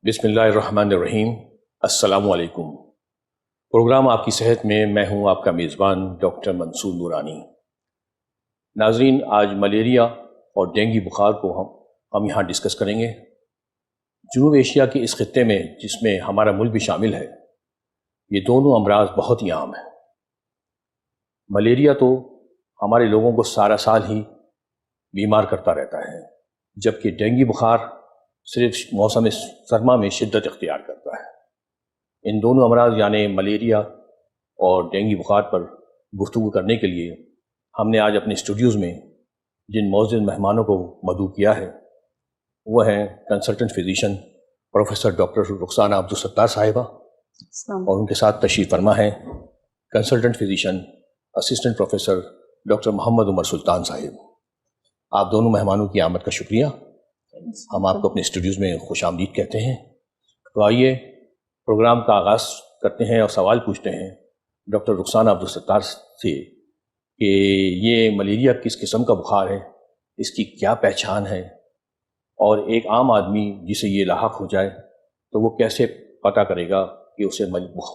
بسم اللہ الرحمن الرحیم۔ السلام علیکم۔ پروگرام آپ کی صحت میں ہوں آپ کا میزبان ڈاکٹر منصور نورانی۔ ناظرین، آج ملیریا اور ڈینگی بخار کو ہم یہاں ڈسکس کریں گے۔ جنوب ایشیا کے اس خطے میں، جس میں ہمارا ملک بھی شامل ہے، یہ دونوں امراض بہت ہی عام ہیں۔ ملیریا تو ہمارے لوگوں کو سارا سال ہی بیمار کرتا رہتا ہے، جبکہ ڈینگی بخار صرف موسم سرما میں شدت اختیار کرتا ہے۔ ان دونوں امراض یعنی ملیریا اور ڈینگی بخار پر گفتگو کرنے کے لیے ہم نے آج اپنے اسٹوڈیوز میں جن معزز مہمانوں کو مدعو کیا ہے وہ ہیں consultant physician professor doctor Rukhsana Abdul Sattar صاحبہ، اور ان کے ساتھ تشریف فرما ہیں consultant physician assistant professor doctor Muhammad Umar Sultan صاحب۔ آپ دونوں مہمانوں کی آمد کا شکریہ۔ ہم آپ کو اپنے اسٹوڈیوز میں خوش آمدید کہتے ہیں۔ تو آئیے پروگرام کا آغاز کرتے ہیں اور سوال پوچھتے ہیں ڈاکٹر رخسانہ عبدالستار سے کہ یہ ملیریا کس قسم کا بخار ہے، اس کی کیا پہچان ہے، اور ایک عام آدمی جسے یہ لاحق ہو جائے تو وہ کیسے پتہ کرے گا کہ اسے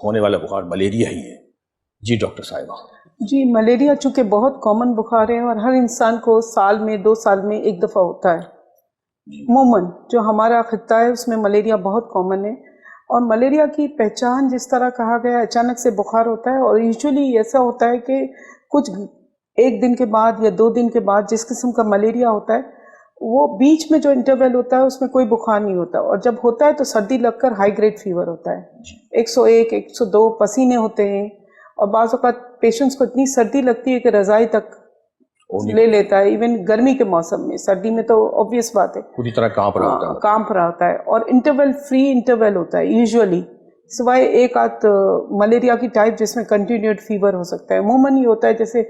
ہونے والا بخار ملیریا ہی ہے؟ جی ڈاکٹر صاحبہ۔ جی، ملیریا چونکہ بہت کامن بخار ہے اور ہر انسان کو سال میں 2 سال میں ایک دفعہ ہوتا ہے۔ عموماً جو ہمارا خطہ ہے اس میں ملیریا بہت کامن ہے، اور ملیریا کی پہچان جس طرح کہا گیا اچانک سے بخار ہوتا ہے، اور یوزولی ایسا ہوتا ہے کہ کچھ 1 دن کے بعد یا 2 دن کے بعد جس قسم کا ملیریا ہوتا ہے وہ بیچ میں جو انٹرول ہوتا ہے اس میں کوئی بخار نہیں ہوتا، اور جب ہوتا ہے تو سردی لگ کر ہائی گریڈ فیور ہوتا ہے، 101 102 پسینے ہوتے ہیں، اور بعض اوقات پیشنٹس کو اتنی سردی لگتی ہے کہ رضائی تک لے لیتا ہے، ایون گرمی کے موسم میں۔ سردی میں تو obvious بات ہے پوری طرح کانپ رہا ہوتا ہے، اور انٹرول فری انٹرول ہوتا ہے یوزولی، سوائے ایک آدھ ملیریا کی ٹائپ جس میں کنٹینیوڈ فیور ہو سکتا ہے۔ عموماً یہ ہوتا ہے جیسے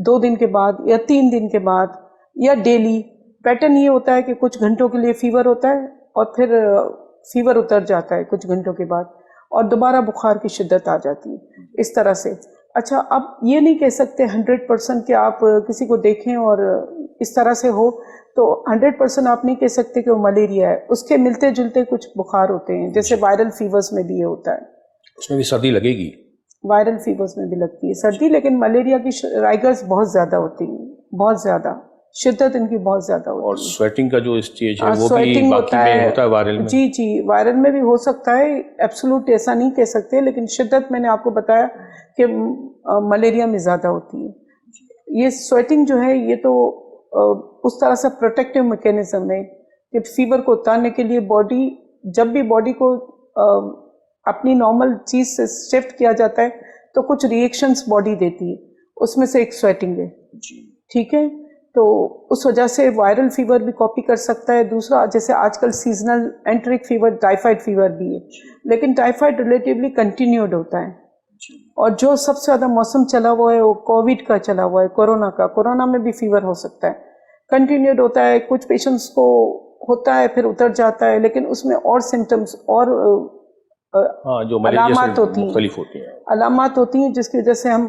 2 دن کے بعد یا 3 دن کے بعد یا ڈیلی۔ پیٹرن یہ ہوتا ہے کہ کچھ گھنٹوں کے لیے فیور ہوتا ہے اور پھر فیور اتر جاتا ہے کچھ گھنٹوں کے بعد، اور دوبارہ بخار کی شدت آ جاتی ہے اس طرح سے۔ اچھا، اب یہ نہیں کہہ سکتے 100% کہ آپ کسی کو دیکھیں اور اس طرح سے ہو تو 100% آپ نہیں کہہ سکتے کہ وہ ملیریا ہے۔ اس کے ملتے جلتے کچھ بخار ہوتے ہیں، جیسے وائرل فیورز میں بھی یہ ہوتا ہے۔ اس میں بھی سردی لگے گی؟ وائرل فیورز میں بھی لگتی ہے سردی، لیکن ملیریا کی رائگرز بہت زیادہ ہوتی ہیں، بہت زیادہ شدت ان کی بہت زیادہ ہوتی ہے۔ اور سویٹنگ کا جو اسٹیج ہے وہ بھی باقی میں ہوتا ہے وائرل میں؟ جی، وائرل میں بھی ہو سکتا ہے، ایبسولوٹ ایسا نہیں کہہ سکتے، لیکن شدت میں نے آپ کو بتایا کہ ملیریا میں زیادہ ہوتی ہے۔ یہ سویٹنگ جو ہے یہ تو اس طرح سے پروٹیکٹیو میکینزم ہے کہ فیور کو اتارنے کے لیے باڈی، جب بھی باڈی کو اپنی نارمل چیز سے شفٹ کیا جاتا ہے تو کچھ ری ایکشنز باڈی دیتی ہے، اس میں سے ایک سویٹنگ ہے۔ ٹھیک ہے، تو اس وجہ سے وائرل فیور بھی کاپی کر سکتا ہے۔ دوسرا، جیسے آج کل سیزنل اینٹرک فیور، ٹائیفائڈ فیور بھی ہے، لیکن ٹائیفائڈ ریلیٹیولی کنٹینیوڈ ہوتا ہے، اور جو سب سے زیادہ موسم چلا ہوا ہے وہ کووڈ کا چلا ہوا ہے، کورونا کا۔ کورونا میں بھی فیور ہو سکتا ہے، کنٹینیوڈ ہوتا ہے، کچھ پیشنٹس کو ہوتا ہے پھر اتر جاتا ہے، لیکن اس میں اور سمٹمز اور علامات ہوتی ہیں جس کی وجہ سے ہم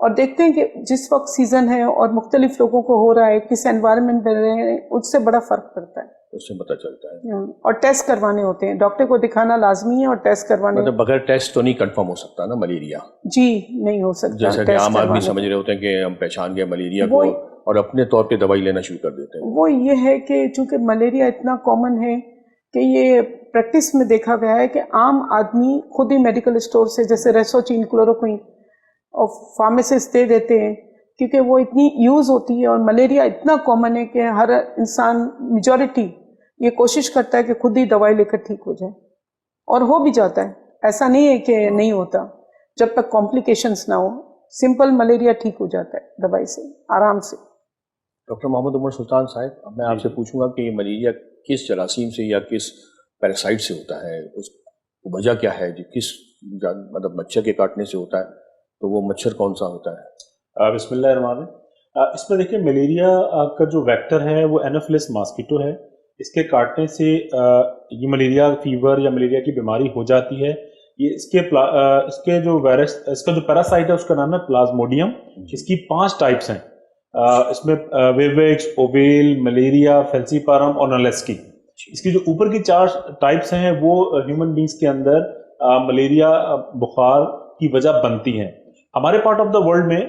اور دیکھتے ہیں کہ جس وقت سیزن ہے اور مختلف لوگوں کو ہو رہا ہے، کس انوائرمنٹ میں رہے ہیں، اس سے بڑا فرق پڑتا ہے، اس سے پتہ چلتا ہے۔ اور ٹیسٹ کروانے ہوتے ہیں، ڈاکٹر کو دکھانا لازمی ہے اور ٹیسٹ کروانے۔ مطلب بغیر ٹیسٹ تو نہیں کنفرم ہو سکتا نا ملیریا؟ جی نہیں ہو سکتا، جیسا کہ عام آدمی سمجھ رہے ہوتے ہیں کہ ہم پہچان گئے ملیریا کو اور اپنے طور پہ دوائی لینا شروع کر دیتے ہیں۔ وہ یہ ہے کہ چونکہ ملیریا اتنا کامن ہے کہ یہ پریکٹس میں دیکھا گیا ہے کہ عام آدمی خود ہی میڈیکل اسٹور سے جیسے ریسوچین، کلوروکوئن اور فارمیسسٹ دے دیتے ہیں، کیونکہ وہ اتنی یوز ہوتی ہے، اور ملیریا اتنا کامن ہے کہ ہر انسان میجورٹی یہ کوشش کرتا ہے کہ خود ہی دوائی لے کر ٹھیک ہو جائے، اور ہو بھی جاتا ہے، ایسا نہیں ہے کہ نہیں ہوتا، جب تک کمپلیکیشنز نہ ہو سمپل ملیریا ٹھیک ہو جاتا ہے دوائی سے آرام سے۔ ڈاکٹر محمد عمر سلطان صاحب، اب میں آپ سے پوچھوں گا کہ یہ ملیریا کس جراثیم سے یا کس پیراسائٹ سے ہوتا ہے؟ اس وجہ کیا ہے؟ کس مطلب مچھر کے کاٹنے سے ہوتا ہے؟ تو وہ مچھر کون سا ہوتا ہے؟ بسم اللہ الرحمن الرحیم۔ اس میں دیکھیں، ملیریا کا جو ویکٹر ہے وہ اینوفلس ماسکیٹو ہے۔ اس کے کاٹنے سے یہ ملیریا فیور یا ملیریا کی بیماری ہو جاتی ہے۔ یہ اس کے جو وائرس، اس کا جو پیراسائٹ ہے اس کا نام ہے پلازموڈیم۔ اس کی 5 ٹائپس ہیں، اس میں ویویکس، اوویل، ملیریا، فیلسیپارم اور نلیسکی۔ اس کی جو اوپر کی 4 ٹائپس ہیں وہ ہیومن بینگس کے اندر ملیریا بخار کی وجہ بنتی ہیں. ہمارے پارٹ آف دا ورلڈ میں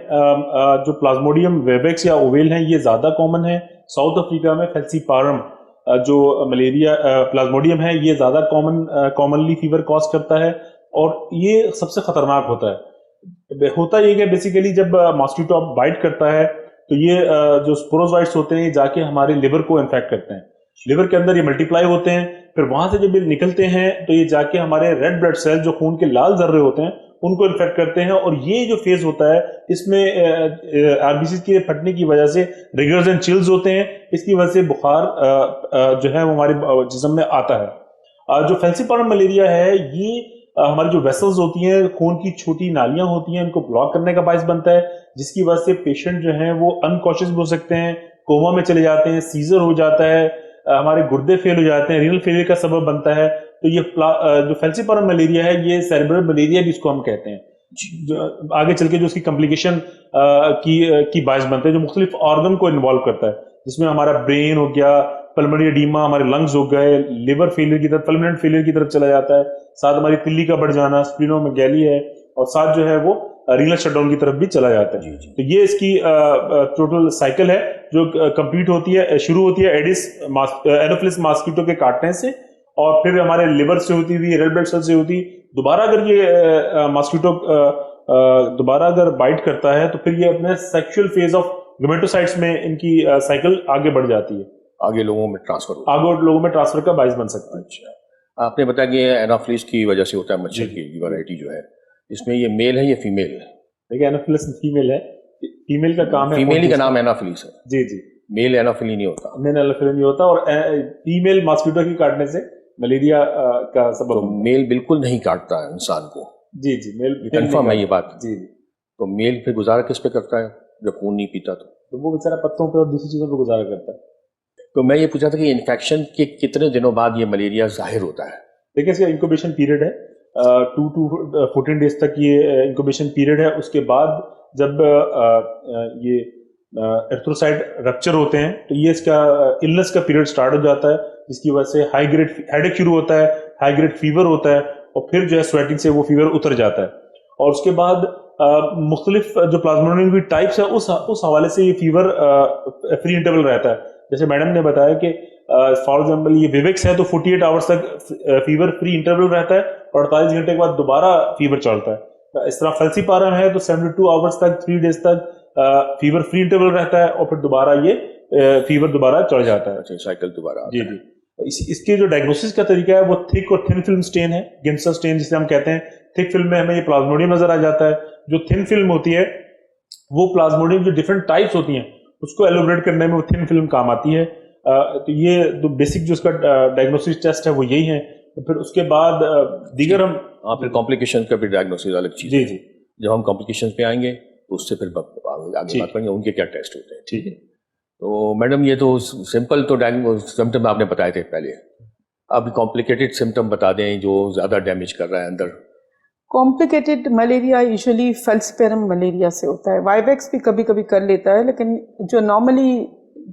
جو پلازموڈیم ویبیکس یا اوویل ہیں یہ زیادہ کامن ہے. ساؤتھ افریقہ میں فیلسیپارم جو ملیریا پلازموڈیم ہے یہ زیادہ کامنلی فیور کاز کرتا ہے اور یہ سب سے خطرناک ہوتا ہے. ہوتا یہ کہ بیسیکلی جب ماسکیٹو بائٹ کرتا ہے تو یہ جو سپوروزوائٹس ہوتے ہیں یہ جا کے ہمارے لیور کو انفیکٹ کرتے ہیں. لیور کے اندر یہ ملٹیپلائی ہوتے ہیں, پھر وہاں سے جب یہ نکلتے ہیں تو یہ جا کے ہمارے ریڈ بلڈ سیل جو خون کے لال ذرے ہوتے ہیں ان کو انفیکٹ کرتے ہیں. اور یہ جو فیز ہوتا ہے اس میں آر بی سی کے پھٹنے کی وجہ سے ریگرز اینڈ چلز ہوتے ہیں. اس کی وجہ سے بخار جو ہے وہ ہمارے جسم میں آتا ہے. جو فیلسیپارم ملیریا ہے یہ ہماری جو ویسلز ہوتی ہیں خون کی چھوٹی نالیاں ہوتی ہیں ان کو بلاک کرنے کا باعث بنتا ہے, جس کی وجہ سے پیشنٹ جو ہیں وہ انکانشیس بھی ہو سکتے ہیں, کوما میں چلے جاتے ہیں, سیزر ہو جاتا ہے, ہمارے گردے فیل ہو جاتے ہیں, رینل فیلئر کا سبب بنتا ہے. تو یہ جو فیلسیپارم ملیریا ہے یہ سیریبرل ملیریا بھی اس کو ہم کہتے ہیں, جو آگے چل کے جو اس کی کمپلیکیشن کی باعث بنتے ہیں جو مختلف آرگن کو انوالو کرتا ہے, جس میں ہمارا برین ہو گیا, پلمنری ایڈیما, ہمارے لنگز ہو گئے, لیور فیلئر کی طرف پلمنٹ فیلئر کی طرف چلا جاتا ہے, ساتھ ہماری تلی کا بڑھ جانا, اسپلینو میں گیلی ہے, اور ساتھ جو ہے وہ رینل شٹ ڈاؤن کی طرف بھی چلا جاتا ہے. تو یہ اس کی ٹوٹل سائیکل ہے جو کمپلیٹ ہوتی ہے, شروع ہوتی ہے ایڈس اینوفلس ماسکیٹو کے کاٹنے سے, اور پھر ہمارے لیور سے ہوتی ہوئی ریڈ بلڈ سیل سے ہوتی. دوبارہ اگر یہ ماسکیٹو دوبارہ اگر بائٹ کرتا ہے تو پھر یہ اپنے سیکشل فیز آف گیمیٹوسائٹس میں ان کی سائیکل آگے بڑھ جاتی ہے, آگے لوگوں میں ٹرانسفر آگے لوگوں میں ٹرانسفر کا باعث بن سکتا ہے. اچھا, آپ نے بتایا کہ اینوفلس کی وجہ سے ہوتا ہے مچھر کی ورائٹی جو ہے, اس میں یہ میل ہے یا فیمیل ہے؟ دیکھیں اینوفلس فیمیل ہے, فیمیل کا کام ہے, فیمیل کا نام اینوفلس ہے. جی جی, میل اینوفلی نہیں ہوتا. مین اینوفلی نہیں ہوتا, اور فیمیل ماسکیٹو کی کاٹنے سے ملیریا کا سبب. تو میل بالکل نہیں کاٹتا ہے انسان کو؟ جی جی, میل کنفرم ہے یہ بات؟ جی. تو میل پھر گزارا کس پہ کرتا ہے جب خون نہیں پیتا؟ تو وہ بیچارہ پتوں پہ اور دوسری چیزوں پہ گزارا کرتا ہے. تو میں یہ پوچھا تھا کہ انفیکشن کے کتنے دنوں بعد یہ ملیریا ظاہر ہوتا ہے؟ دیکھیں اس کا انکوبیشن پیریڈ ہے 2 to 14 ڈیز تک یہ انکوبیشن پیریڈ ہے. اس کے بعد جب یہ ایرتھروسائٹ رپچر ہوتے ہیں تو یہ اس کا النس کا پیریڈ سٹارٹ ہو جاتا ہے, جس کی وجہ سے ہائی گریڈ ہیڈ ایک شروع ہوتا ہے, ہائی گریڈ فیور ہوتا ہے, اور پھر جو ہے سویٹنگ سے وہ فیور اتر جاتا ہے. اور اس کے بعد مختلف جو پلازموڈیم کی ٹائپس ہے اس حوالے سے یہ فیور فری انٹرول رہتا ہے. جیسے میڈم نے بتایا کہ فار ایگزامپل یہ ویویکس ہے تو 48 آورس تک فیور فری انٹرول رہتا ہے, اور 48 گھنٹے کے بعد دوبارہ فیور چڑھتا ہے. اس طرح فیلسیپارم ہے تو 72 آورس تک 3 ڈیز تک فیور فری انٹرول رہتا ہے, اور پھر دوبارہ یہ فیور دوبارہ چڑھ جاتا ہے, سائیکل دوبارہ. جی جی. اس کے جو ڈائگنوسس کا طریقہ ہے وہ تھک اور تھن فلم سٹین ہے, گنسر سٹین جسے ہم کہتے ہیں. تھک فلم میں ہمیں یہ پلازموڈیم نظر آ جاتا ہے. جو تھن فلم ہوتی ہے وہ پلازموڈیم جو ڈفرینٹ ٹائپس ہوتی ہیں اس کو ایلوبریٹ کرنے میں وہ تھن فلم کام آتی ہے. تو یہ بیسک جو اس کا ڈائگنوسس ٹیسٹ ہے وہ یہی ہے. پھر اس کے بعد دیگر ہم پھر کمپلیکیشن کا بھی ڈائگنوسس الگ چیز. جی جی, جب ہم کمپلیکیشن پہ آئیں گے تو اس سے پھر آگے بات کریں گے ان کے کیا ٹیسٹ ہوتے ہیں. ٹھیک ہے. تو میڈم یہ تو سمپل تو سمٹم آپ نے بتائے تھے پہلے, اب کمپلیکیٹڈ سمٹم بتا دیں جو زیادہ ڈیمیج کر رہا ہے اندر. کمپلیکیٹڈ ملیریا یوزلی فیلسیپارم ملیریا سے ہوتا ہے. وائیویکس بھی کبھی کبھی کر لیتا ہے, لیکن جو نارملی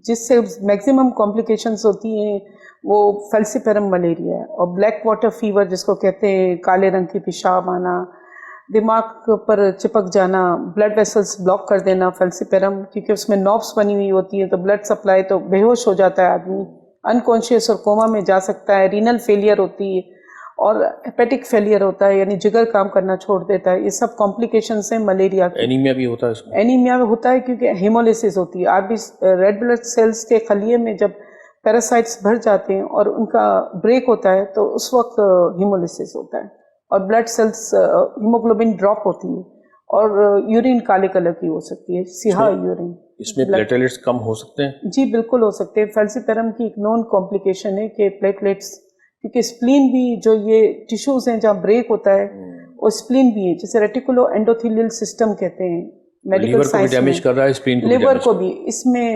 جس سے میکسیمم کمپلیکیشنز ہوتی ہیں وہ فیلسیپارم ملیریا ہے. اور بلیک واٹر فیور جس کو کہتے ہیں, کالے رنگ کی پیشاب آنا, دماغ پر چپک جانا, بلڈ ویسلز بلاک کر دینا, فیلسیپارم کیونکہ اس میں نوبس بنی ہوئی ہوتی ہے تو بلڈ سپلائی تو بے ہوش ہو جاتا ہے آدمی, انکانشیس اور کوما میں جا سکتا ہے. رینل فیلئر ہوتی ہے اور ہیپیٹک فیلئر ہوتا ہے, یعنی جگر کام کرنا چھوڑ دیتا ہے. یہ سب کمپلیکیشنز ہیں ملیریا کی. اینیمیا بھی ہوتا ہے اس میں؟ اینیمیا ہوتا ہے کیونکہ ہیمولیسس ہوتی ہے. آپ بھی ریڈ بلڈ سیلز کے خلیے میں جب پیراسائٹس بھر جاتے ہیں اور ان کا بریک ہوتا ہے تو اس وقت ہیمولیسس ہوتا ہے, اور بلڈ سیلز ہیموگلوبن ڈراپ ہوتی ہے, اور یورین کالے کلر کی ہو سکتی ہے, سیاہ یورین. اس میں پلیٹلیٹس کم ہو سکتے ہیں؟ جی بالکل ہو سکتے ہیں. فیلسیپارم کی ایک نون کمپلیکیشن ہے کہ پلیٹلیٹس, کیونکہ اسپلین بھی جو یہ ٹیشوز ہیں جہاں بریک ہوتا ہے وہ اسپلین بھی ہے, جسے ریٹیکولو انڈوتھیلیل سسٹم کہتے ہیں میڈیکل سائنس میں. ڈیمیج کر رہا ہے اسپلین کو, لیور کو بھی. اس میں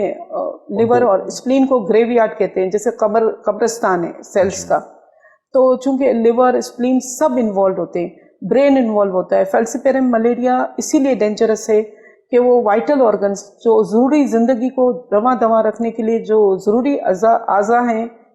لیور اور اسپلین کو گریو یارڈ کہتے ہیں, جیسے قبرستان ہے سیلز کا. تو چونکہ لیور اسپلین سب انوالوڈ ہوتے ہیں, برین انوالو ہوتا ہے. فیلسیپارم ملیریا اسی لیے ڈینجرس ہے کہ وہ وائٹل آرگنز جو ضروری زندگی کو رواں دواں رکھنے کے لیے جو ضروری اعضاء ہیں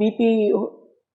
BP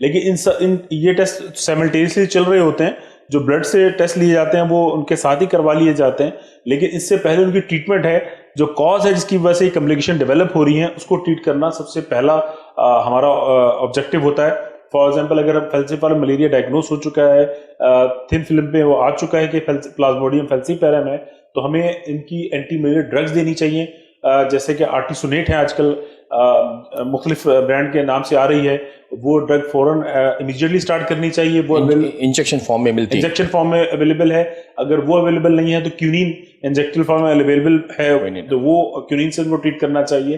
لیکن یہ ٹیسٹ سائملٹینیسلی چل رہے ہوتے ہیں. جو بلڈ سے ٹیسٹ لیے جاتے ہیں وہ ان کے ساتھ ہی کروا لیے جاتے ہیں, لیکن اس سے پہلے ان کی ٹریٹمنٹ ہے, جو کاز ہے جس کی وجہ سے یہ کمپلیکیشن ڈیولپ ہو رہی ہیں اس کو ٹریٹ کرنا سب سے پہلا ہمارا آبجیکٹو ہوتا ہے. فار ایگزامپل اگر فیلسیفارم ملیریا ڈائگنوز ہو چکا ہے, تھن فلم پہ وہ آ چکا ہے کہ پلازموڈیم فیلسیپیرم ہے, تو ہمیں ان کی اینٹی ملیریا ڈرگز دینی چاہیے, جیسے کہ آرٹیسونیٹ ہے آج کل مختلف برانڈ کے نام سے آ رہی ہے, وہ ڈرگ فوراً امیڈیٹلی سٹارٹ کرنی چاہیے. وہ انجیکشن فارم میں ملتی ہے, انجیکشن فارم میں اویلیبل ہے. اگر وہ اویلیبل نہیں ہے تو کیونین انجیکٹل فارم میں اویلیبل ہے, تو وہ کیونین سے ان کو ٹریٹ کرنا چاہیے.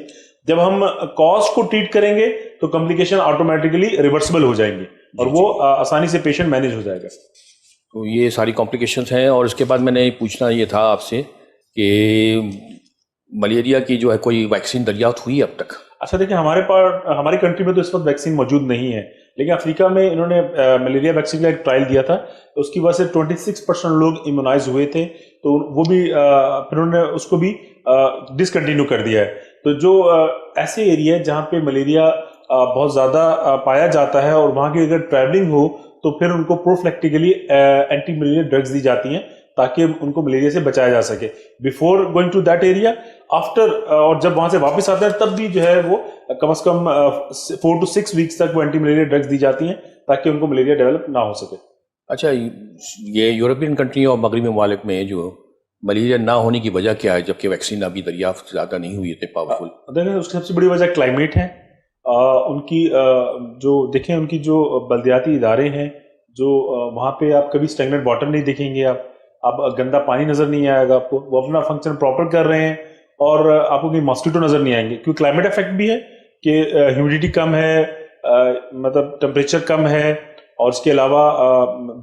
جب ہم کاز کو ٹریٹ کریں گے تو کمپلیکیشن آٹومیٹکلی ریورسبل ہو جائیں گے اور وہ آسانی سے پیشنٹ مینیج ہو جائے گا. تو یہ ساری کمپلیکیشنز ہیں. اور اس کے بعد میں نے پوچھنا یہ تھا آپ سے کہ ملیریا کی جو ہے کوئی ویکسین دریافت ہوئی اب تک؟ اچھا دیکھیں, ہماری کنٹری میں تو اس وقت ویکسین موجود نہیں ہے, لیکن افریقہ میں انہوں نے ملیریا ویکسین کا ایک ٹرائل دیا تھا, اس کی وجہ سے 26% لوگ امیونائز ہوئے تھے, تو وہ بھی پھر انہوں نے اس کو بھی ڈسکنٹینیو کر دیا ہے. تو جو ایسے ایریا ہے جہاں پہ ملیریا بہت زیادہ پایا جاتا ہے اور وہاں کی اگر ٹریولنگ ہو تو پھر ان کو پروفلیکٹیکلی اینٹی ملیریا ڈرگز دی جاتی ہیں تاکہ ان کو ملیریا سے بچایا جا سکے before going to that area. After اور جب وہاں سے واپس آتا ہے تب بھی جو ہے وہ کم از کم 4 to 6 weeks تک وہ اینٹی ملیریا ڈرگز دی جاتی ہیں تاکہ ان کو ملیریا ڈیولپ نہ ہو سکے. اچھا, یہ یورپین کنٹری اور مغربی ممالک میں جو ملیریا نہ ہونے کی وجہ کیا ہے جبکہ ویکسین ابھی دریافت زیادہ نہیں ہوئی اتنے پاورفل؟ دیکھیں اس کی سب سے بڑی وجہ کلائمیٹ ہے. ان کی جو دیکھیں ان کی جو بلدیاتی ادارے ہیں, جو وہاں پہ آپ کبھی اسٹیگننٹ واٹر نہیں دیکھیں گے, آپ گندا پانی نظر نہیں آئے گا آپ کو, وہ اپنا فنکشن پراپر کر رہے ہیں, اور آپ کو کوئی ماسکیٹو نظر نہیں آئیں گے کیونکہ کلائمیٹ افیکٹ بھی ہے کہ ہیومیڈیٹی کم ہے, مطلب ٹمپریچر کم ہے, اور اس کے علاوہ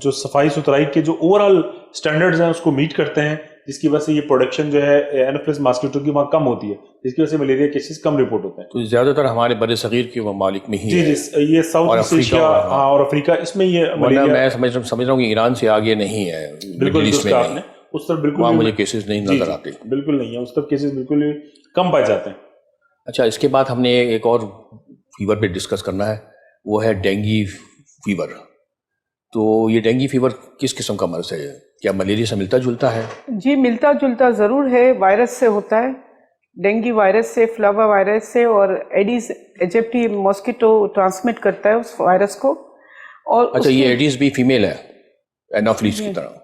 جو صفائی ستھرائی کے جو اوور آل اسٹینڈرڈز ہیں اس کو میٹ کرتے ہیں, جس کی وجہ سے یہ پروڈکشن جو ہے اینوفلس ماسکیٹو کی وہاں کم ہوتی ہے, جس کی وجہ سے ملیریا کیسز کم رپورٹ ہوتے ہیں. تو زیادہ تر ہمارے بر صغیر کے ممالک میں ہی جی یہ ساؤتھ ایسٹ ایشیا اور افریقہ, اس میں یہ ملیریا میں سمجھ رہا ہوں کہ ایران سے آگے نہیں ہے. بالکل آپ نے اس طرف بالکل وہاں مجھے کیسز نہیں نظر آتے, بالکل نہیں ہے اس طرف کیسز بالکل کم پائے جاتے ہیں. اچھا, اس کے بعد ہم نے ایک اور فیور پہ ڈسکس کرنا ہے, وہ ہے ڈینگی فیور. تو یہ ڈینگی فیور کس قسم کا مرض ہے, کیا ملیریا سے ملتا جلتا ہے؟ جی ملتا جلتا ضرور ہے, وائرس سے ہوتا ہے, ڈینگی وائرس سے, فلاوا وائرس سے, اور ایڈیز ایجپٹی ماسکیٹو ٹرانسمٹ کرتا ہے اس وائرس کو. اور اچھا, یہ ایڈیز بھی فیمیل ہے اینوفیلیس کی طرح؟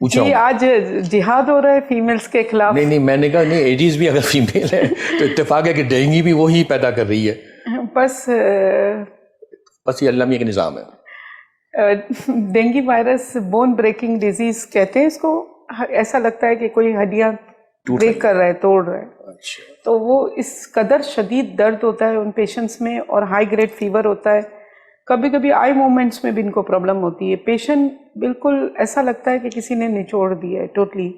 جی آج جہاد ہو رہا ہے فیمیلز کے خلاف. نہیں میں نے کہا نہیں, ایڈیز بھی اگر فیمیل ہے تو اتفاق ہے کہ ڈینگی بھی وہی پیدا کر رہی ہے. بس یہ اللہ میاں کا نظام ہے. Dengue virus bone breaking disease کہتے ہیں اس کو. ایسا لگتا ہے کہ کوئی ہڈیاں بریک کر رہا ہے, توڑ رہا ہے. تو وہ اس قدر شدید درد ہوتا ہے ان پیشنٹس میں, اور ہائی گریڈ فیور ہوتا ہے. کبھی کبھی آئی موومنٹس میں بھی ان کو پرابلم ہوتی ہے. پیشنٹ بالکل ایسا لگتا ہے کہ کسی نے نچوڑ دیا ہے ٹوٹلی,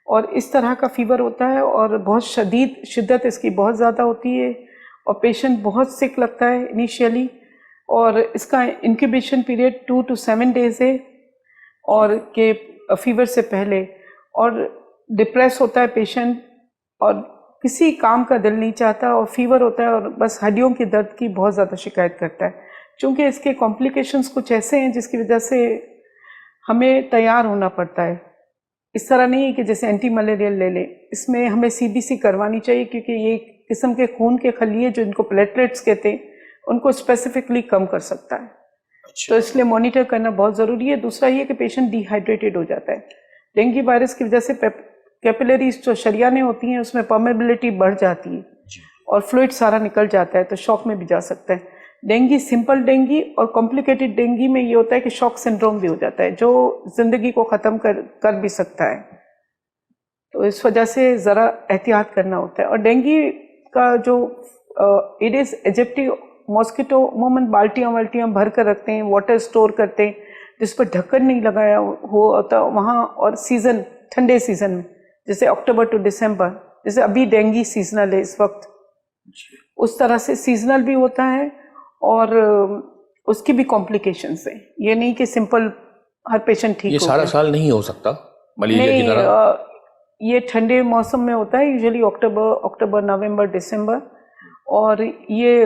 اور اس طرح کا فیور ہوتا ہے, اور بہت شدت اس کی بہت زیادہ ہوتی ہے, اور پیشنٹ بہت سک لگتا ہے انیشیلی, اور اس کا انکیوبیشن پیریڈ 2 to 7 days ہے, اور کہ فیور سے پہلے, اور ڈپریس ہوتا ہے پیشنٹ, اور کسی کام کا دل نہیں چاہتا, اور فیور ہوتا ہے, اور بس ہڈیوں کی درد کی بہت زیادہ شکایت کرتا ہے. چونکہ اس کے کمپلیکیشنز کچھ ایسے ہیں جس کی وجہ سے ہمیں تیار ہونا پڑتا ہے. اس طرح نہیں ہے کہ جیسے اینٹی ملیریل لے لیں, اس میں ہمیں CBC کروانی چاہیے, کیونکہ یہ قسم کے خون کے خلیے جو ان کو پلیٹلیٹس کہتے ہیں ان کو اسپیسیفکلی کم کر سکتا ہے. تو اس لیے مانیٹر کرنا بہت ضروری ہے. دوسرا یہ کہ پیشنٹ ڈی ہائیڈریٹڈ ہو جاتا ہے. ڈینگی وائرس کی وجہ سے کیپیلریز جو شریانیں ہوتی ہیں اس میں پرمیبلٹی بڑھ جاتی ہے, اور فلوئڈ سارا نکل جاتا ہے, تو شوک میں بھی جا سکتا ہے. ڈینگی سمپل ڈینگی اور کمپلیکیٹڈ ڈینگی میں یہ ہوتا ہے کہ شوک سنڈروم بھی ہو جاتا ہے, جو زندگی کو ختم کر بھی سکتا ہے. تو اس وجہ سے ذرا احتیاط کرنا ہوتا ہے. اور ڈینگی کا جو ایڈیز ایجپٹی ماسکیٹو عموماً بالٹیاں بھر کر رکھتے ہیں, واٹر سٹور کرتے ہیں جس پر ڈھکن نہیں لگایا ہوتا وہاں, اور سیزن ٹھنڈے سیزن میں جیسے اکتوبر ٹو دسمبر, جیسے ابھی ڈینگی سیزنل ہے اس وقت, اس طرح سے سیزنل بھی ہوتا ہے, اور اس کی بھی کمپلیکیشنس ہیں. یہ نہیں کہ سمپل ہر پیشنٹ ٹھیک. یہ سارا سال نہیں ہو سکتا ملیریا کی طرح؟ یہ ٹھنڈے موسم میں ہوتا ہے, یوزلی اکتوبر نومبر دسمبر, اور یہ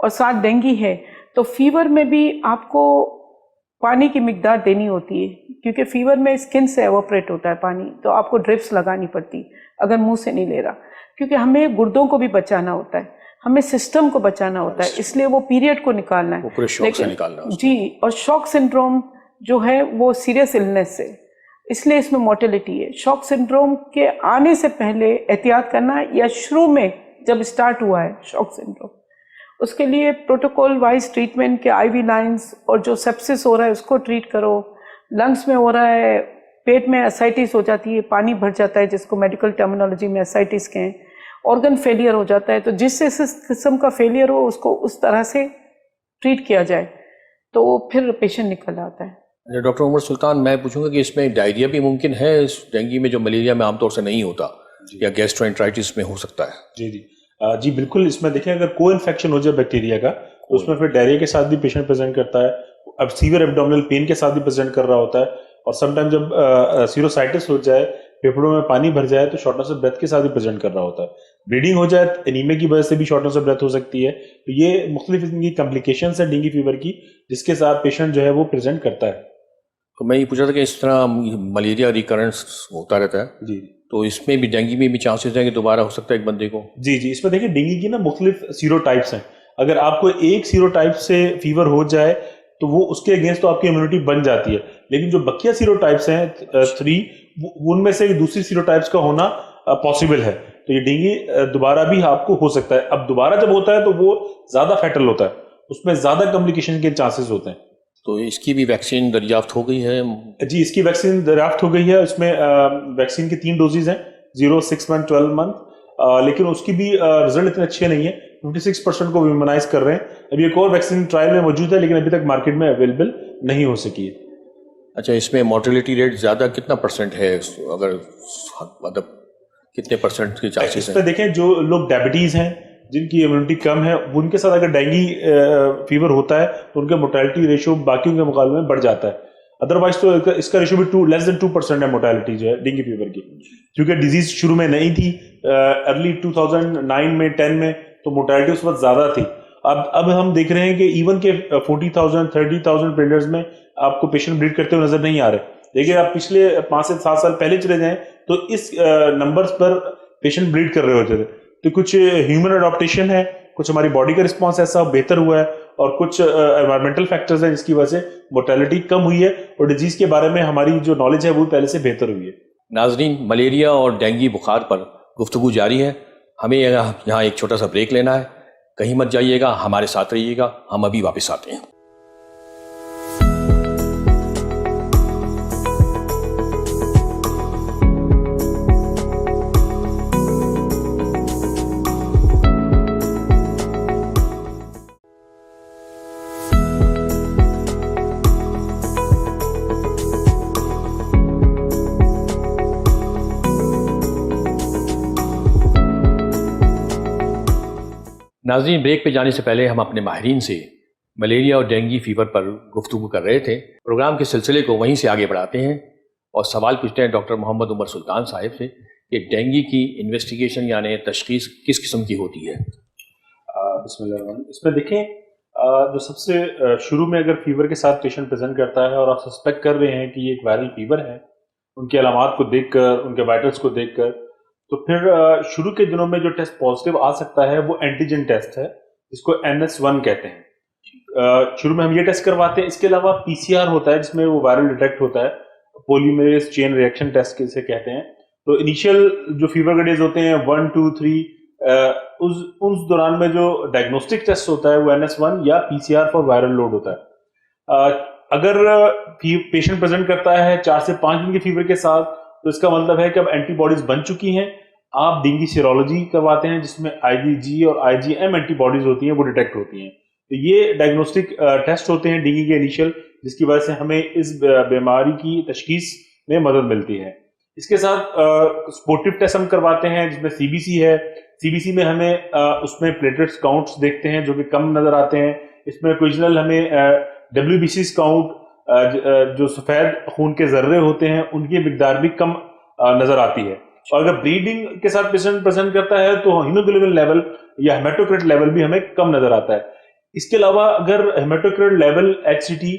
اور ساتھ ڈینگی ہے تو فیور میں بھی آپ کو پانی کی مقدار دینی ہوتی ہے، کیونکہ فیور میں اسکن سے ایوپریٹ ہوتا ہے پانی، تو آپ کو ڈرپس لگانی پڑتی اگر منہ سے نہیں لے رہا، کیونکہ ہمیں گردوں کو بھی بچانا ہوتا ہے، ہمیں سسٹم کو بچانا ہوتا ہے، اس لیے وہ پیریڈ کو نکالنا ہے، وہ پورے شوق سے نکالنا ہے جی۔ اور شوک سنڈروم جو ہے وہ سیریس النس ہے، اس لیے اس میں مورٹیلٹی ہے۔ شوک سنڈروم کے آنے سے پہلے احتیاط کرنا، یا شروع میں جب اسٹارٹ ہوا ہے شوک سنڈروم، اس کے لیے پروٹوکول وائز ٹریٹمنٹ کے آئی وی لائنز، اور جو سیپسس ہو رہا ہے اس کو ٹریٹ کرو، لنگس میں ہو رہا ہے، پیٹ میں اسائٹس ہو جاتی ہے، پانی بھر جاتا ہے جس کو میڈیکل ٹرمینالوجی میں اسائٹس کہیں، آرگن فیلئر ہو جاتا ہے، تو جس سے اس قسم کا فیلئر ہو اس کو اس طرح سے ٹریٹ کیا جائے تو پھر پیشنٹ نکل آتا ہے۔ ڈاکٹر عمر سلطان، میں پوچھوں گا کہ اس میں ڈائریا بھی ممکن ہے اس ڈینگی میں جو ملیریا میں عام طور سے نہیں ہوتا، یا گیسٹرو میں ہو سکتا ہے؟ جی بالکل، اس میں دیکھیں اگر کو انفیکشن ہو جائے بیکٹیریا کا تو اس میں پھر ڈائریا کے ساتھ بھی پیشنٹ پریزنٹ کرتا ہے، اب سیویئر ایبڈومینل پین کے ساتھ بھی پریزنٹ کر رہا ہوتا ہے، اور سم ٹائم جب سیروسائٹس ہو جائے، پھیپھڑوں میں پانی بھر جائے تو شارٹنس آف بریتھ کے ساتھ بھی پریزنٹ کر رہا ہوتا ہے، بلیڈنگ ہو جائے انیمیا کی وجہ سے بھی شارٹنس آف بریتھ ہو سکتی ہے، تو یہ مختلف ان کی کمپلیکیشنز ہیں ڈینگی فیور کی جس کے ساتھ پیشنٹ جو ہے وہ پریزنٹ کرتا ہے۔ تو میں یہ پوچھ رہا تھا کہ اس طرح ملیریا ریکرنس ہوتا رہتا ہے جی تو اس میں بھی ڈینگی میں بھی چانسز ہیں کہ دوبارہ ہو سکتا ہے ایک بندے کو؟ جی اس میں دیکھیں ڈینگی کی نا مختلف سیرو ٹائپس ہیں، اگر آپ کو ایک سیرو ٹائپ سے فیور ہو جائے تو وہ اس کے اگینسٹ تو آپ کی امیونٹی بن جاتی ہے، لیکن جو بقیہ سیرو ٹائپس ہیں 3 ان میں سے دوسری سیرو ٹائپس کا ہونا پاسبل ہے، تو یہ ڈینگی دوبارہ بھی آپ کو ہو سکتا ہے۔ اب دوبارہ جب ہوتا ہے تو وہ زیادہ فیٹل ہوتا ہے، اس میں زیادہ کمپلیکیشن کے چانسز ہوتے ہیں۔ تو اس کی بھی ویکسین دریافت ہو گئی ہے؟ جی اس کی ویکسین دریافت ہو گئی ہے، اس میں ویکسین کی 3 ڈوزز ہیں، 0، 6 منتھ، 12 منتھ، لیکن اس کی بھی رزلٹ اتنے اچھے نہیں ہیں، 56% کو امیونائز کر رہے ہیں۔ ابھی ایک اور ویکسین ٹرائل میں موجود ہے لیکن ابھی تک مارکیٹ میں اویلیبل نہیں ہو سکی ہے۔ اچھا، اس میں مورٹیلٹی ریٹ زیادہ کتنا پرسنٹ ہے، اگر مطلب کتنے پرسنٹ کے چانسز اس ہیں؟ پہ دیکھیں جو لوگ ڈائبٹیز ہیں، جن کی امیونٹی کم ہے، ان کے ساتھ اگر ڈینگی فیور ہوتا ہے تو ان کا مورٹیلٹی ریشو باقیوں کے مقابلے میں بڑھ جاتا ہے، ادروائز تو اس کا ریشو بھی لیس دین 2% ہے مورٹیلٹی جو ہے ڈینگی فیور کی، کیونکہ ڈیزیز شروع میں نہیں تھی، ارلی 2009 میں 10 میں تو مورٹیلٹی اس وقت زیادہ تھی۔ اب ہم دیکھ رہے ہیں کہ ایون کے 40,000 30,000 پیریڈز میں آپ کو پیشنٹ بلیڈ کرتے ہوئے نظر نہیں آ رہے، دیکھیں آپ پچھلے 5 سے 7 سال پہلے چلے جائیں تو اس نمبرز پر پیشنٹ بلیڈ کر رہے ہوتے تھے، تو کچھ ہیومن اڈاپٹیشن ہے، کچھ ہماری باڈی کا رسپانس ایسا بہتر ہوا ہے، اور کچھ انوائرمنٹل فیکٹرز ہیں جس کی وجہ سے مورٹیلٹی کم ہوئی ہے، اور ڈیزیز کے بارے میں ہماری جو نالج ہے وہ پہلے سے بہتر ہوئی ہے۔ ناظرین، ملیریا اور ڈینگی بخار پر گفتگو جاری ہے، ہمیں یہاں ایک چھوٹا سا بریک لینا ہے، کہیں مت جائیے گا، ہمارے ساتھ رہیے گا، ہم ابھی واپس آتے ہیں۔ ناظرین، بریک پہ جانے سے پہلے ہم اپنے ماہرین سے ملیریا اور ڈینگی فیور پر گفتگو کر رہے تھے۔ پروگرام کے سلسلے کو وہیں سے آگے بڑھاتے ہیں اور سوال پوچھتے ہیں ڈاکٹر محمد عمر سلطان صاحب سے کہ ڈینگی کی انویسٹیگیشن یعنی تشخیص کس قسم کی ہوتی ہے؟ بسم اللہ الرحمن الرحیم۔ اس میں دیکھیں جو سب سے شروع میں اگر فیور کے ساتھ پیشنٹ پریزنٹ کرتا ہے اور آپ سسپیکٹ کر رہے ہیں کہ یہ ایک وائرل فیور ہے، ان کے علامات کو دیکھ کر، ان کے وائٹلس کو دیکھ کر، تو پھر شروع کے دنوں میں جو ٹیسٹ پازیٹیو آ سکتا ہے وہ اینٹیجن ٹیسٹ ہے جس کو NS1 کہتے ہیں۔ شروع میں ہم یہ ٹیسٹ کرواتے ہیں، اس کے علاوہ PCR ہوتا ہے جس میں وہ وائرل ڈیٹیکٹ ہوتا ہے، پولیمریز چین ریئیکشن ٹیسٹ سے کہتے ہیں۔ تو انیشیل جو فیور کے ڈیز ہوتے ہیں 1، 2، 3، اس دوران میں جو ڈائگنوسٹک ٹیسٹ ہوتا ہے وہ NS1 یا PCR فار وائرل لوڈ ہوتا ہے۔ اگر پیشنٹ پریزنٹ کرتا ہے 4 سے 5 دن کے فیور کے ساتھ تو اس کا مطلب ہے کہ اب اینٹی باڈیز بن چکی ہیں، آپ ڈینگی سیرولوجی کرواتے ہیں جس میں IgG اور IgM اینٹی باڈیز ہوتی ہیں، وہ ڈیٹیکٹ ہوتی ہیں۔ تو یہ ڈائگنوسٹک ٹیسٹ ہوتے ہیں ڈینگی کے انیشیل، جس کی وجہ سے ہمیں اس بیماری کی تشخیص میں مدد ملتی ہے۔ اس کے ساتھ سپورٹیو ٹیسٹ ہم کرواتے ہیں جس میں CBC ہے، CBC میں ہمیں اس میں پلیٹلیٹس کاؤنٹس دیکھتے ہیں جو کہ کم نظر آتے ہیں، اس میں کوئجنل ہمیں WBCs کاؤنٹ جو سفید خون کے ذرے ہوتے ہیں ان کی مقدار بھی کم نظر آتی ہے، اور اگر بلیڈنگ کے ساتھ پیشنٹ پریزنٹ کرتا ہے تو ہیموگلوبن لیول یا ہیماٹوکریٹ لیول بھی ہمیں کم نظر آتا ہے۔ اس کے علاوہ اگر ہیماٹوکریٹ لیول HCT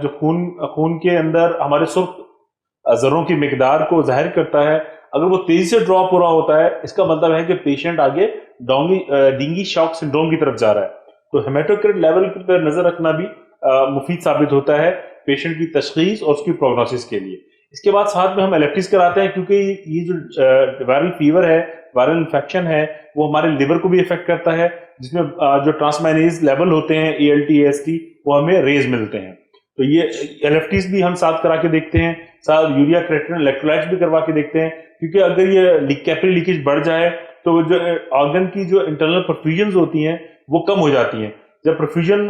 جو خون کے اندر ہمارے سرخ ذروں کی مقدار کو ظاہر کرتا ہے، اگر وہ تیزی سے ڈراپ ہو رہا ہوتا ہے، اس کا مطلب ہے کہ پیشنٹ آگے ڈینگی شاک سنڈروم کی طرف جا رہا ہے. تو ہیماٹوکریٹ لیول پر نظر رکھنا بھی مفید ثابت ہوتا ہے پیشنٹ کی تشخیص اور اس کی پروگنوسس کے لیے. اس کے بعد ساتھ میں ہم LFTs کراتے ہیں، کیونکہ یہ جو وائرل فیور ہے، وائرل انفیکشن ہے، وہ ہمارے لیور کو بھی افیکٹ کرتا ہے، جس میں جو ٹرانسمائنیز لیول ہوتے ہیں ALT AST وہ ہمیں ریز ملتے ہیں. تو یہ LFTs بھی ہم ساتھ کرا کے دیکھتے ہیں، ساتھ یوریا کریٹن الیکٹرولائٹس بھی کروا کے دیکھتے ہیں، کیونکہ اگر یہ کیپری لیکیج بڑھ جائے تو جو آرگن کی جو انٹرنل پرفیوژنز ہوتی ہیں وہ کم ہو جاتی ہیں. جب پرفیوژن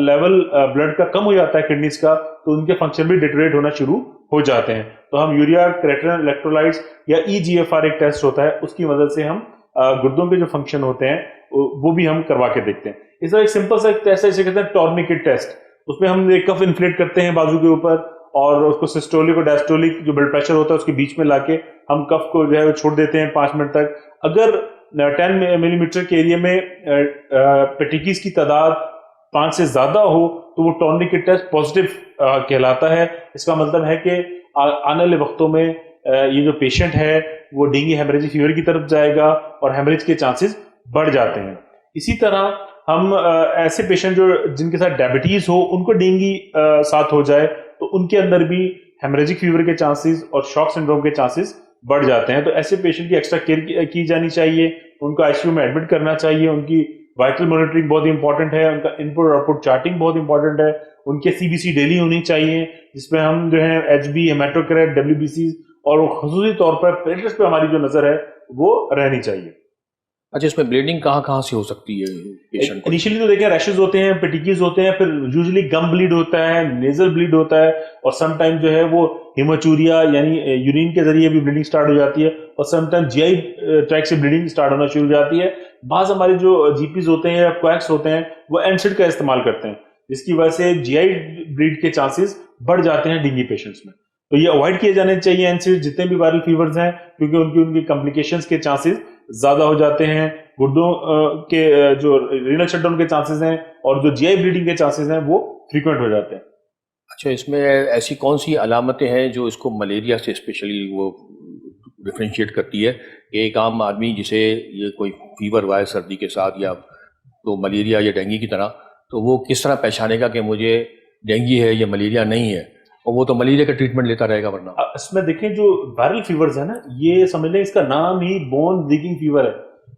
لیول بلڈ کا کم ہو جاتا ہے کڈنیز کا، تو ان کے فنکشن بھی ڈیٹریٹ ہونا شروع ہو جاتے ہیں. تو ہم یوریا کریٹن الیکٹرولائٹس یا EGFR ایک ٹیسٹ ہوتا ہے، اس کی مدد سے ہم گردوں کے جو فنکشن ہوتے ہیں وہ بھی ہم کروا کے دیکھتے ہیں. اس طرح ایک سمپل سا ایک ٹیسٹ ہے جسے کہتے ہیں ٹورنیکٹ ٹیسٹ. اس میں ہم ایک کف انفلیٹ کرتے ہیں بازو کے اوپر، اور اس کو سسٹولک اور ڈائسٹولک جو بلڈ پریشر ہوتا ہے اس کے بیچ میں لا کے ہم کف کو جو ہے چھوڑ دیتے ہیں 5 منٹ تک. اگر 10 ملی میٹر کے ایریا میں پیٹیکیز کی تعداد 5 سے زیادہ ہو تو وہ ٹورنیکٹ ٹیسٹ پازیٹیو کہلاتا ہے. اس کا مطلب ہے کہ آنے والے وقتوں میں یہ جو پیشنٹ ہے وہ ڈینگی ہیمریجک فیور کی طرف جائے گا اور ہیمریج کے چانسز بڑھ جاتے ہیں. اسی طرح ہم ایسے پیشنٹ جن کے ساتھ ڈائبٹیز ہو، ان کو ڈینگی ساتھ ہو جائے تو ان کے اندر بھی ہیمریجک فیور کے چانسز اور شاک سنڈروم کے چانسز بڑھ جاتے ہیں. تو ایسے پیشنٹ کی ایکسٹرا کیئر کی جانی چاہیے، ان کو ICU میں ایڈمٹ کرنا چاہیے، ان کی وائٹل مانیٹرنگ بہت امپورٹنٹ ہے، ان کا ان پٹ آؤٹ پٹ چارٹنگ بہت امپورٹنٹ ہے، ان کے CBC ڈیلی ہونی چاہیے، جس میں ہم جو ہے HB، ہیماٹوکریٹ، WBC اور خصوصی طور پر پلیٹلیٹس پہ ہماری جو نظر ہے وہ رہنی چاہیے. اچھا، اس میں بلیڈنگ کہاں سے ہو سکتی ہے پیشنٹ کو؟ انیشلی تو دیکھیں ریشز ہوتے ہیں، پیٹیکیز ہوتے ہیں، پھر یوزلی گم بلیڈ ہوتا ہے، نیزل بلیڈ ہوتا ہے، اور سم ٹائم جو ہے وہ ہیموچوریا یعنی یورین کے ذریعے بھی بلیڈنگ سٹارٹ ہو جاتی ہے، اور سم ٹائم GI ٹریک سے بلیڈنگ سٹارٹ ہونا شروع ہو جاتی ہے. بعض ہمارے جو GPs ہوتے ہیں یا کویکس ہوتے ہیں وہ اینسڈ کا استعمال کرتے ہیں، جس کی وجہ سے GI بلیڈ کے چانسز بڑھ جاتے ہیں ڈینگی پیشنٹس میں. تو یہ اوائڈ کیے جانے چاہیے اینسڈ جتنے بھی وائرل فیورز ہیں، کیونکہ ان کی کمپلیکیشنز کے چانسز زیادہ ہو جاتے ہیں. گردوں کے جو رینل شٹ ڈاؤن کے چانسز ہیں اور جو GI بلیڈنگ کے چانسز ہیں وہ فریکوینٹ ہو جاتے ہیں. اچھا، اس میں ایسی کون سی علامتیں ہیں جو اس کو ملیریا سے اسپیشلی وہ ڈفرینشیٹ کرتی ہے کہ ایک عام آدمی جسے یہ کوئی فیور ہوا ہے سردی کے ساتھ یا تو ملیریا یا ڈینگی کی طرح، تو وہ کس طرح پہچانے گا کہ مجھے ڈینگی ہے یا ملیریا نہیں ہے، اور وہ تو ملیریا کا ٹریٹمنٹ لیتا رہے گا ورنہ؟ اس میں دیکھیں جو وائرل فیورز ہیں نا، یہ سمجھ لیں اس کا نام ہی بون ویکنگ فیور ہے.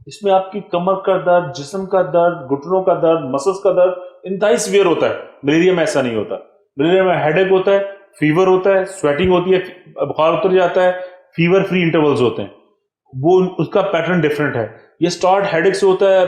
اس میں آپ کی کمر کا درد، جسم کا درد، گھٹنوں کا درد، مسلس کا درد انتہائی سیویئر ہوتا ہے. ملیریا میں ایسا نہیں ہوتا. ملیریا میں ہیڈ ایک ہوتا ہے، فیور ہوتا ہے، سویٹنگ ہوتی ہے، بخار اتر جاتا ہے، فیور فری انٹرولز ہوتے ہیں. وہ اس کا پیٹرن ڈفرینٹ ہے. یہ سٹارٹ ہیڈ ایک سے ہوتا ہے،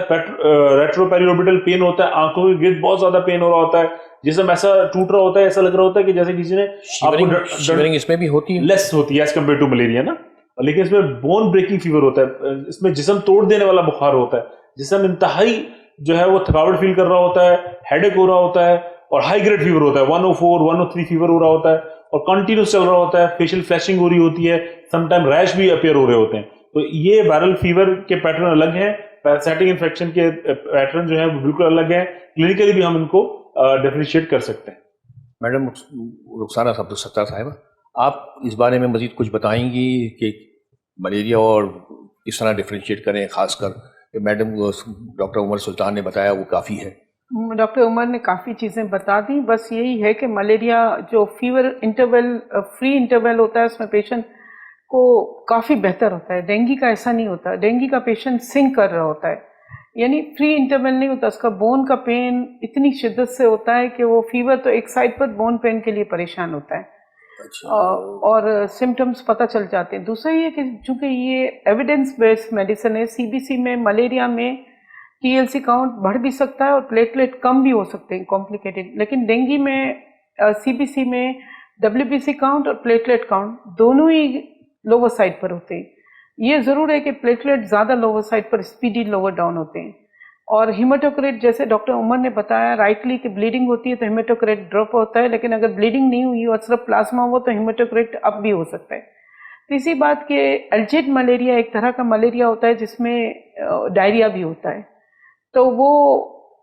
ریٹرو پیریوربیٹل پین ہوتا ہے، آنکھوں کے گرد بہت زیادہ پین ہو رہا ہوتا ہے، جسم ایسا ٹوٹ رہا ہوتا ہے، ایسا لگ رہا ہوتا ہے کہ جیسے کسی نے شیورنگ اس میں بھی ہوتی ہے، لیس ہوتی ہے ایز کمپیئر ٹو ملیریا نا. لیکن اس میں بون بریکنگ فیور ہوتا ہے، اس میں جسم توڑ دینے والا بخار ہوتا ہے، جسم انتہائی جو ہے وہ تھکاوٹ فیل کر رہا ہوتا ہے، ہیڈ ایک ہو رہا ہوتا ہے، اور ہائی گریڈ فیور ہوتا ہے، 104 103 فیور ہو رہا ہوتا ہے، اور کنٹینیوس چل رہا ہوتا ہے، فیشل فلیشنگ ہو رہی ہوتی ہے، سم ٹائم ریش بھی اپیئر ہو رہے ہوتے ہیں. تو یہ وائرل فیور کے پیٹرن الگ ہیں، پیراسائٹک انفیکشن کے پیٹرن جو ہیں وہ بالکل الگ ہیں. کلینکلی بھی ہم ان کو ڈیفرینشیٹ کر سکتے ہیں. میڈم رخسانہ عبدالستار صاحبہ، آپ اس بارے میں مزید کچھ بتائیں گی کہ ملیریا اور کس طرح ڈیفرینشیٹ کریں، خاص کر کہ میڈم ڈاکٹر عمر سلطان نے بتایا وہ کافی ہے. ڈاکٹر عمر نے کافی چیزیں بتا دی. بس یہی ہے کہ ملیریا جو فیور انٹرول فری انٹرول ہوتا ہے اس میں پیشنٹ کو کافی بہتر ہوتا ہے. ڈینگی کا ایسا نہیں ہوتا. ڈینگی کا پیشنٹ سنک کر رہا ہوتا ہے، یعنی فری انٹرول نہیں ہوتا. اس کا بون کا پین اتنی شدت سے ہوتا ہے کہ وہ فیور تو ایک سائڈ پر بون پین کے لیے پریشان ہوتا ہے، اور سمٹمز پتہ چل جاتے ہیں. دوسرا یہ کہ چونکہ یہ ایویڈنس بیسڈ میڈیسن ہے، CBC میں ملیریا میں TLC کاؤنٹ بڑھ بھی سکتا ہے اور پلیٹلیٹ کم بھی ہو سکتے ہیں کمپلیکیٹڈ. لیکن ڈینگی میں CBC میں WBC کاؤنٹ اور پلیٹلیٹ کاؤنٹ دونوں ہی لوور سائڈ پر ہوتے ہیں. یہ ضرور ہے کہ پلیٹلیٹ زیادہ لوور سائڈ پر اسپیڈی لوور ڈاؤن ہوتے ہیں. اور ہیماٹوکریٹ جیسے ڈاکٹر عمر نے بتایا رائٹلی کہ بلیڈنگ ہوتی ہے تو ہیماٹوکریٹ ڈراپ ہوتا ہے، لیکن اگر بلیڈنگ نہیں ہوئی اور صرف پلازما ہو تو ہیماٹوکریٹ اپ بھی ہو سکتا ہے. تیسری بات کہ الجیڈ ملیریا ایک طرح کا ملیریا ہوتا ہے جس میں ڈائریا بھی ہوتا ہے. تو وہ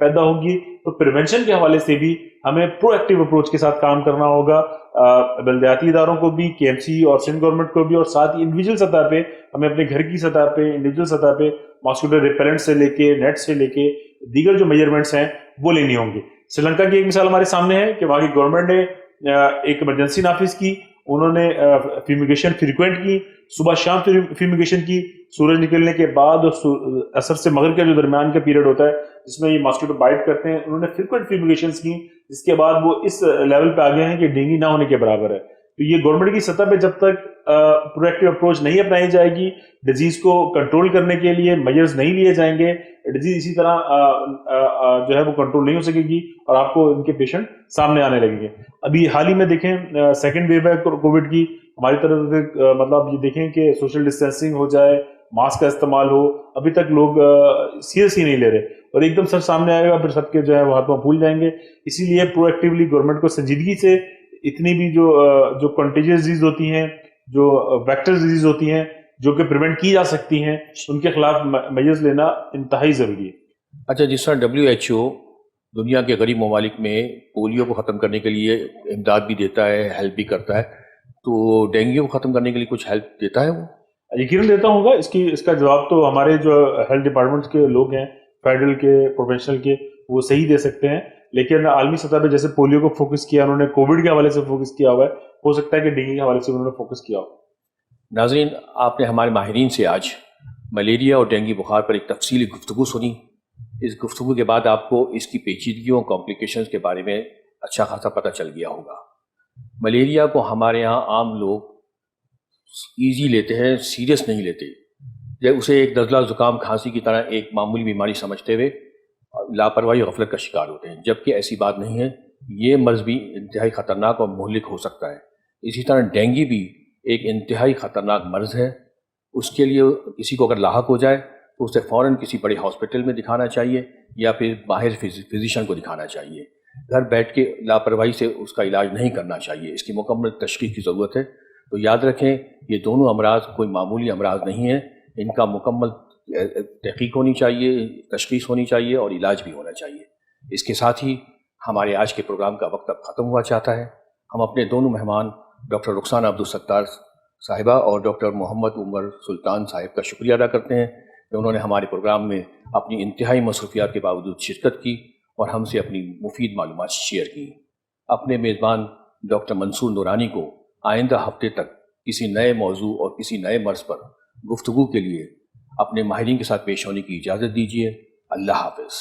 پیدا ہوگی تو پریونشن کے حوالے سے بھی ہمیں پرو ایکٹیو اپروچ کے ساتھ کام کرنا ہوگا. بلدیاتی اداروں کو بھی, کے ایم سی اور سندھ گورنمنٹ کو بھی, اور ساتھ ہی انڈیویجول سطح پہ ہمیں اپنے گھر کی سطح پہ, انڈیویجول سطح پہ ماسکیٹو ریپیلنٹ سے لے کے, نیٹ سے لے کے دیگر جو میجرمنٹس ہیں وہ لینی ہوں گی. سری لنکا کی ایک مثال ہمارے سامنے ہے کہ وہاں کی گورنمنٹ نے ایک ایمرجنسی نافذ کی, انہوں نے فیومیگیشن فریکوینٹ کی, صبح شام فیومیگیشن کی, سورج نکلنے کے بعد اور عصر سے مغرب کا جو درمیان کا پیریڈ ہوتا ہے جس میں یہ ماسکیٹو بائٹ کرتے ہیں, انہوں نے فریکوینٹ فیومیگیشنز کی, جس کے بعد وہ اس لیول پہ آ گئے ہیں کہ ڈینگی نہ ہونے کے برابر ہے. تو یہ گورنمنٹ کی سطح پہ جب تک پرو ایکٹیو اپروچ نہیں اپنائی جائے گی, ڈیزیز کو کنٹرول کرنے کے لیے میجرز نہیں لیے جائیں گے, ڈیزیز اسی طرح جو ہے وہ کنٹرول نہیں ہو سکے گی اور آپ کو ان کے پیشنٹ سامنے آنے لگیں گے. ابھی حال ہی میں دیکھیں سیکنڈ ویو ہے کووڈ کی, ہماری طرف سے مطلب یہ دیکھیں کہ سوشل ڈسٹینسنگ ہو جائے, ماسک کا استعمال ہو, ابھی تک لوگ سیریس ہی نہیں لے رہے, اور ایک دم سر سامنے آئے گا پھر سب کے جو ہے وہ ہاتھ میں بھول جائیں گے. اسی لیے پرو ایکٹیولی گورنمنٹ کو سنجیدگی سے اتنی بھی جو کنٹیجیس ڈیزیز ہوتی ہیں, جو ویکٹر ڈیزیز ہوتی ہیں جو کہ پریونٹ کی جا سکتی ہیں, ان کے خلاف میجرز لینا انتہائی ضروری ہے. اچھا, جس طرح WHO دنیا کے غریب ممالک میں پولیو کو ختم کرنے کے لیے امداد بھی دیتا ہے, ہیلپ بھی کرتا ہے, تو ڈینگی کو ختم کرنے کے لیے کچھ ہیلپ دیتا ہے وہ؟ یقیناً دیتا ہوں گا. اس کا جواب تو ہمارے جو ہیلتھ ڈپارٹمنٹ کے لوگ ہیں, فیڈرل کے, پروفیشنل کے, وہ صحیح دے سکتے ہیں. لیکن عالمی سطح پہ جیسے پولیو کو فوکس کیا انہوں نے, کووڈ کے حوالے سے فوکس کیا ہوا ہے, ہو سکتا ہے کہ ڈینگی کے حوالے سے انہوں نے فوکس کیا ہو. ناظرین, آپ نے ہمارے ماہرین سے آج ملیریا اور ڈینگی بخار پر ایک تفصیلی گفتگو سنی. اس گفتگو کے بعد آپ کو اس کی پیچیدگیوں, کمپلیکیشنز کے بارے میں اچھا خاصا پتہ چل گیا ہوگا. ملیریا کو ہمارے ہاں عام لوگ ایزی لیتے ہیں, سیریس نہیں لیتے, جب اسے ایک نزلہ زکام کھانسی کی طرح ایک معمولی بیماری سمجھتے ہوئے لاپرواہی اور غفلت کا شکار ہوتے ہیں, جبکہ ایسی بات نہیں ہے. یہ مرض بھی انتہائی خطرناک اور مہلک ہو سکتا ہے. اسی طرح ڈینگی بھی ایک انتہائی خطرناک مرض ہے. اس کے لیے کسی کو اگر لاحق ہو جائے تو اسے فوراً کسی بڑے ہاسپٹل میں دکھانا چاہیے یا پھر ماہر فزیشین کو دکھانا چاہیے. گھر بیٹھ کے لاپرواہی سے اس کا علاج نہیں کرنا چاہیے, اس کی مکمل تشخیص کی ضرورت ہے. تو یاد رکھیں, یہ دونوں امراض کوئی معمولی امراض نہیں ہیں, ان کا مکمل تحقیق ہونی چاہیے, تشخیص ہونی چاہیے اور علاج بھی ہونا چاہیے. اس کے ساتھ ہی ہمارے آج کے پروگرام کا وقت اب ختم ہوا چاہتا ہے. ہم اپنے دونوں مہمان ڈاکٹر رخسانہ عبدالستار صاحبہ اور ڈاکٹر محمد عمر سلطان صاحب کا شکریہ ادا کرتے ہیں کہ انہوں نے ہمارے پروگرام میں اپنی انتہائی مصروفیات کے باوجود شرکت کی اور ہم سے اپنی مفید معلومات شیئر کی. اپنے میزبان ڈاکٹر منصور نورانی کو آئندہ ہفتے تک کسی نئے موضوع اور کسی نئے مرض پر گفتگو کے لیے اپنے ماہرین کے ساتھ پیش ہونے کی اجازت دیجیے. اللہ حافظ.